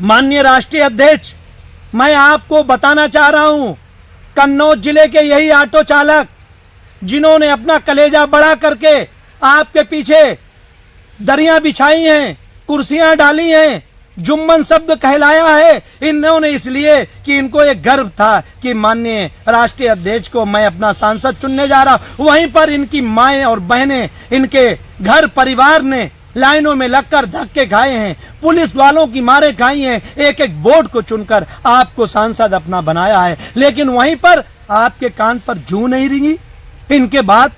माननीय राष्ट्रीय अध्यक्ष, मैं आपको बताना चाह रहा हूं, कन्नौज जिले के यही ऑटो चालक जिन्होंने अपना कलेजा बड़ा करके आपके पीछे दरियां बिछाई हैं, कुर्सियां डाली हैं, जुम्मन शब्द कहलाया है, इन्होंने इसलिए कि इनको एक गर्व था कि माननीय राष्ट्रीय अध्यक्ष को मैं अपना सांसद चुनने जा रहा हूं। वहीं पर इनकी माएं और बहनें, इनके घर परिवार ने लाइनों में लगकर धक्के खाए हैं, पुलिस वालों की मारे खाई हैं, एक एक वोट को चुनकर आपको सांसद अपना बनाया है। लेकिन वहीं पर आपके कान पर जूं नहीं रिंगी, इनके बात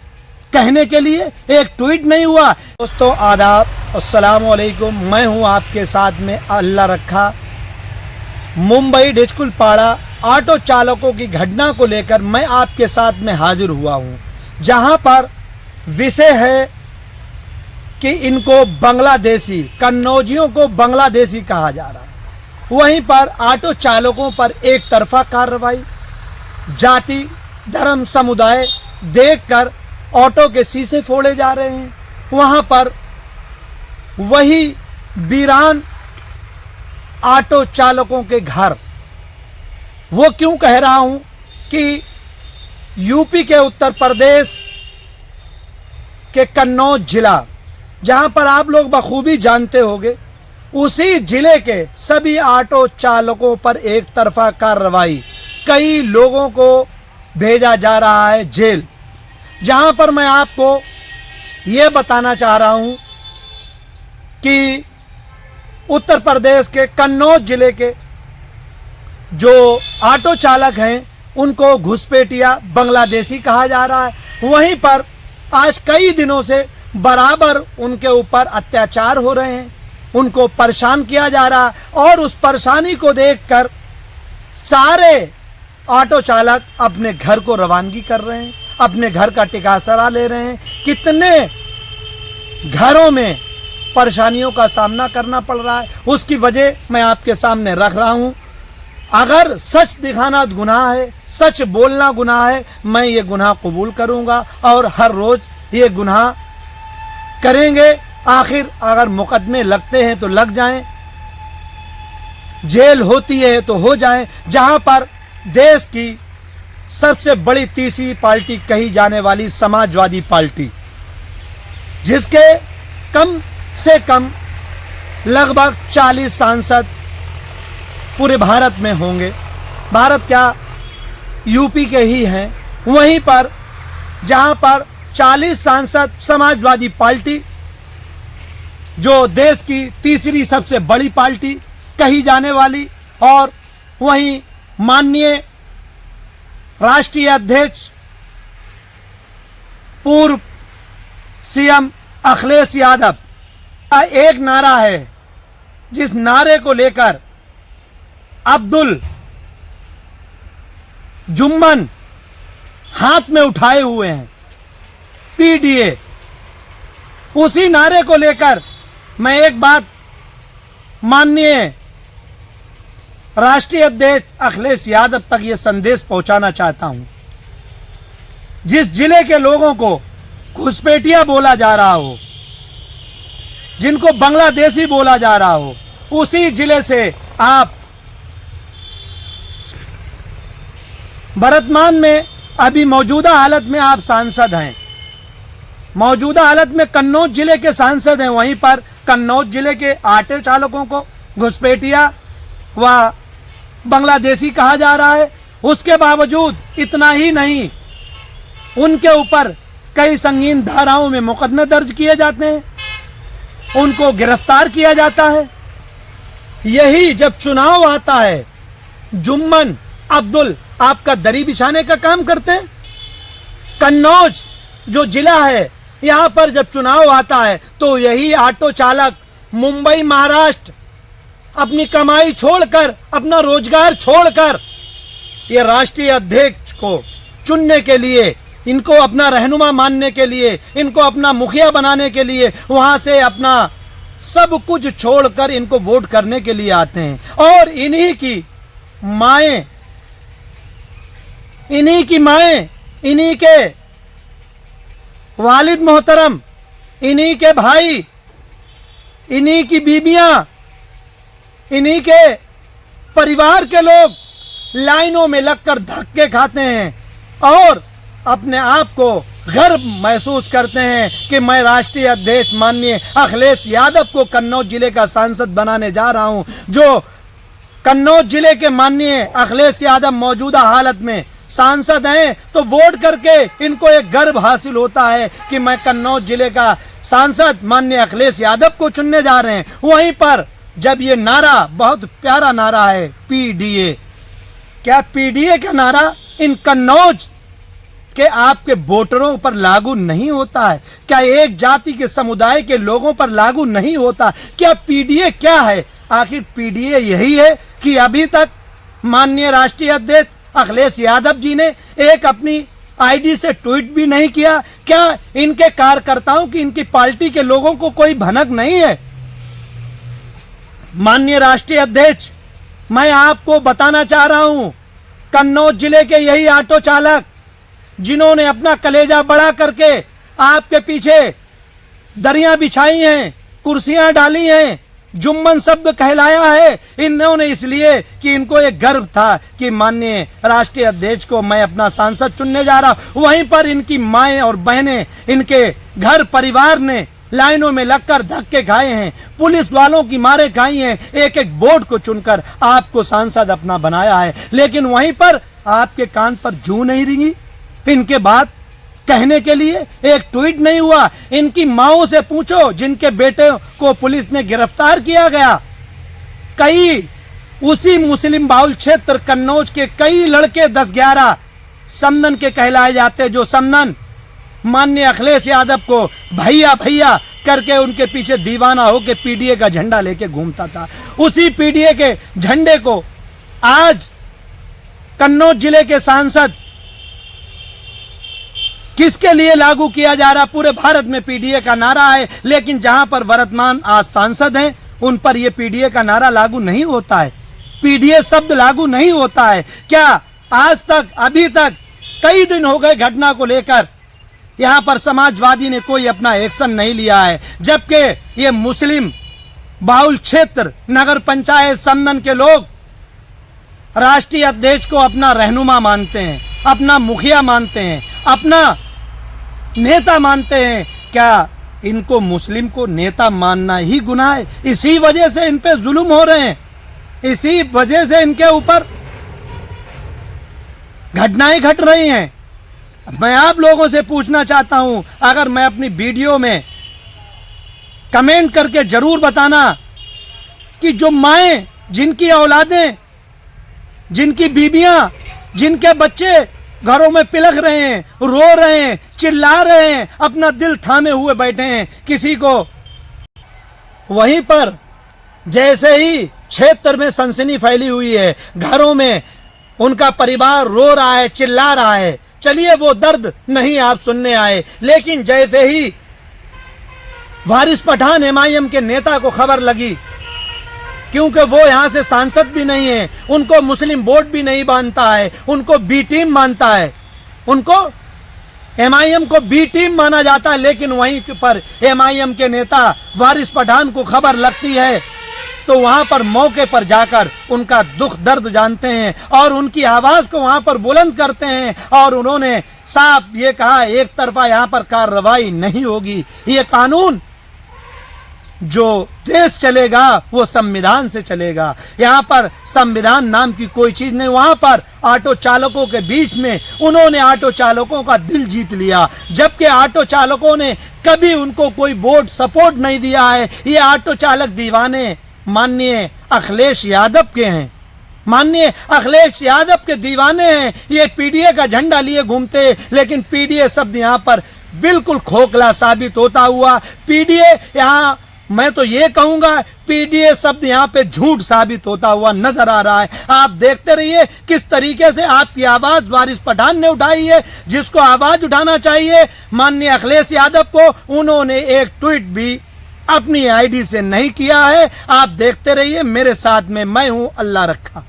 कहने के लिए एक ट्वीट नहीं हुआ। दोस्तों आदाब, अस्सलाम वालेकुम, मैं हूं आपके साथ में अल्लाह रखा। मुंबई डिचकुलपाड़ा ऑटो चालकों की घटना को लेकर मैं आपके साथ में हाजिर हुआ हूं, जहां पर विषय है कि इनको बांग्लादेशी, कन्नौजियों को बांग्लादेशी कहा जा रहा है। वहीं पर ऑटो चालकों पर एक तरफा कार्रवाई, जाति धर्म समुदाय देखकर ऑटो के शीशे फोड़े जा रहे हैं। वहां पर वही वीरान ऑटो चालकों के घर, वो क्यों कह रहा हूं कि यूपी के उत्तर प्रदेश के कन्नौज जिला, जहां पर आप लोग बखूबी जानते होंगे, उसी जिले के सभी ऑटो चालकों पर एक तरफा कार्रवाई, कई लोगों को भेजा जा रहा है जेल। जहां पर मैं आपको ये बताना चाह रहा हूं कि उत्तर प्रदेश के कन्नौज जिले के जो ऑटो चालक हैं, उनको घुसपैठिया बांग्लादेशी कहा जा रहा है। वहीं पर आज कई दिनों से बराबर उनके ऊपर अत्याचार हो रहे हैं, उनको परेशान किया जा रहा है, और उस परेशानी को देखकर सारे ऑटो चालक अपने घर को रवानगी कर रहे हैं, अपने घर का टिकासरा ले रहे हैं। कितने घरों में परेशानियों का सामना करना पड़ रहा है, उसकी वजह मैं आपके सामने रख रहा हूं। अगर सच दिखाना गुनाह है, सच बोलना गुनाह है, मैं ये गुनाह कबूल करूंगा और हर रोज ये गुनाह करेंगे। आखिर अगर मुकदमे लगते हैं तो लग जाएं, जेल होती है तो हो जाएं। जहां पर देश की सबसे बड़ी तीसरी पार्टी कही जाने वाली समाजवादी पार्टी, जिसके कम से कम लगभग 40 सांसद पूरे भारत में होंगे, भारत क्या यूपी के ही हैं, वहीं पर जहां पर 40 सांसद समाजवादी पार्टी, जो देश की तीसरी सबसे बड़ी पार्टी कही जाने वाली, और वहीं माननीय राष्ट्रीय अध्यक्ष पूर्व सीएम अखिलेश यादव का एक नारा है, जिस नारे को लेकर अब्दुल जुम्मन हाथ में उठाए हुए हैं, पीडीए। उसी नारे को लेकर मैं एक बात माननीय राष्ट्रीय अध्यक्ष अखिलेश यादव तक ये संदेश पहुंचाना चाहता हूं। जिस जिले के लोगों को घुसपैठिया बोला जा रहा हो, जिनको बांग्लादेशी बोला जा रहा हो, उसी जिले से आप वर्तमान में अभी मौजूदा हालत में आप सांसद हैं, मौजूदा हालत में कन्नौज जिले के सांसद हैं। वहीं पर कन्नौज जिले के ऑटो चालकों को घुसपैठिया व बांग्लादेशी कहा जा रहा है। उसके बावजूद इतना ही नहीं, उनके ऊपर कई संगीन धाराओं में मुकदमे दर्ज किए जाते हैं, उनको गिरफ्तार किया जाता है। यही जब चुनाव आता है, जुम्मन अब्दुल आपका दरी बिछाने का काम करते हैं। कन्नौज जो जिला है, यहां पर जब चुनाव आता है तो यही ऑटो चालक मुंबई महाराष्ट्र अपनी कमाई छोड़कर, अपना रोजगार छोड़कर, ये राष्ट्रीय अध्यक्ष को चुनने के लिए, इनको अपना रहनुमा मानने के लिए, इनको अपना मुखिया बनाने के लिए वहां से अपना सब कुछ छोड़कर इनको वोट करने के लिए आते हैं। और इन्हीं की माएं, इन्हीं के वालिद मोहतरम, इन्हीं के भाई, इन्हीं की बीबियां इन्हीं के परिवार के लोग लाइनों में लगकर धक्के खाते हैं और अपने आप को गर्व महसूस करते हैं कि मैं राष्ट्रीय अध्यक्ष माननीय अखिलेश यादव को कन्नौज जिले का सांसद बनाने जा रहा हूं। जो कन्नौज जिले के माननीय अखिलेश यादव मौजूदा हालत में सांसद हैं, तो वोट करके इनको एक गर्व हासिल होता है कि मैं कन्नौज जिले का सांसद माननीय अखिलेश यादव को चुनने जा रहे हैं। वहीं पर जब ये नारा, बहुत प्यारा नारा है, पीडीए, क्या पीडीए का नारा इन कन्नौज के आपके वोटरों पर लागू नहीं होता है? क्या एक जाति के समुदाय के लोगों पर लागू नहीं होता? क्या पीडीए क्या है? आखिर पीडीए यही है कि अभी तक माननीय राष्ट्रीय अध्यक्ष अखिलेश यादव जी ने एक अपनी आईडी से ट्वीट भी नहीं किया? क्या इनके कार्यकर्ताओं की, इनकी पार्टी के लोगों को कोई भनक नहीं है? माननीय राष्ट्रीय अध्यक्ष, मैं आपको बताना चाह रहा हूं, कन्नौज जिले के यही ऑटो चालक जिन्होंने अपना कलेजा बड़ा करके आपके पीछे दरियां बिछाई हैं, कुर्सियां डाली हैं, जुम्मन शब्द कहलाया है, इन्होंने इसलिए कि इनको एक गर्व था कि माननीय राष्ट्रीय अध्यक्ष को मैं अपना सांसद चुनने जा रहा हूं। वहीं पर इनकी माएं और बहनें, इनके घर परिवार ने लाइनों में लगकर धक्के खाए हैं, पुलिस वालों की मारे खाई हैं, एक एक वोट को चुनकर आपको सांसद अपना बनाया है। लेकिन वहीं पर आपके कान पर जू नहीं रिंगी इनके बात कहने के लिए, एक ट्वीट नहीं हुआ। इनकी माओं से पूछो जिनके बेटे को पुलिस ने गिरफ्तार किया गया। कई उसी मुस्लिम बाहुल क्षेत्र कन्नौज के कई लड़के 10-11 समदन के कहलाए जाते, जो समदन माननीय अखिलेश यादव को भैया भैया करके उनके पीछे दीवाना होकर पीडीए का झंडा लेके घूमता था। उसी पीडीए के झंडे को आज कन्नौज जिले के सांसद किसके लिए लागू किया जा रहा? पूरे भारत में पीडीए का नारा है, लेकिन जहां पर वर्तमान आज सांसद हैं उन पर यह पीडीए का नारा लागू नहीं होता है, पीडीए शब्द लागू नहीं होता है। क्या आज तक, अभी तक कई दिन हो गए घटना को लेकर यहां पर समाजवादी ने कोई अपना एक्शन नहीं लिया है, जबकि ये मुस्लिम बाहुल क्षेत्र नगर पंचायत समदन के लोग राष्ट्रीय अध्यक्ष को अपना रहनुमा मानते हैं, अपना मुखिया मानते हैं, अपना नेता मानते हैं। क्या इनको मुस्लिम को नेता मानना ही गुनाह है? इसी वजह से इन पे जुल्म हो रहे हैं, इसी वजह से इनके ऊपर घटनाएं घट रही हैं। मैं आप लोगों से पूछना चाहता हूं, अगर मैं अपनी वीडियो में कमेंट करके जरूर बताना कि जो माएं, जिनकी औलादें, जिनकी बीबियां, जिनके बच्चे घरों में पिलक रहे हैं, रो रहे हैं, चिल्ला रहे हैं, अपना दिल थामे हुए बैठे हैं किसी को, वहीं पर जैसे ही क्षेत्र में सनसनी फैली हुई है, घरों में उनका परिवार रो रहा है, चिल्ला रहा है, चलिए वो दर्द नहीं आप सुनने आए, लेकिन जैसे ही वारिस पठान एमआईएम के नेता को खबर लगी, क्योंकि वो यहां से सांसद भी नहीं है, उनको मुस्लिम वोट भी नहीं मानता है, उनको बी टीम मानता है, उनको एमआईएम को बी टीम माना जाता है, लेकिन वहीं पर एमआईएम के नेता वारिस पठान को खबर लगती है तो वहां पर मौके पर जाकर उनका दुख दर्द जानते हैं और उनकी आवाज को वहां पर बुलंद करते हैं। और उन्होंने साफ ये कहा, एक तरफा यहां पर कार्रवाई नहीं होगी, ये कानून जो देश चलेगा वो संविधान से चलेगा, यहाँ पर संविधान नाम की कोई चीज नहीं। वहां पर ऑटो चालकों के बीच में उन्होंने ऑटो चालकों का दिल जीत लिया, जबकि ऑटो चालकों ने कभी उनको कोई वोट सपोर्ट नहीं दिया है। ये ऑटो चालक दीवाने माननीय अखिलेश यादव के हैं, माननीय अखिलेश यादव के दीवाने हैं। ये पीडीए का झंडा लिए घूमते, लेकिन पीडीए शब्द यहाँ पर बिल्कुल खोखला साबित होता हुआ, पीडीए यहाँ, मैं तो ये कहूंगा पीडीए शब्द यहाँ पे झूठ साबित होता हुआ नजर आ रहा है। आप देखते रहिए किस तरीके से आपकी आवाज वारिस पठान ने उठाई है, जिसको आवाज उठाना चाहिए माननीय अखिलेश यादव को, उन्होंने एक ट्वीट भी अपनी आईडी से नहीं किया है। आप देखते रहिए, मेरे साथ में मैं हूं, अल्लाह रखा।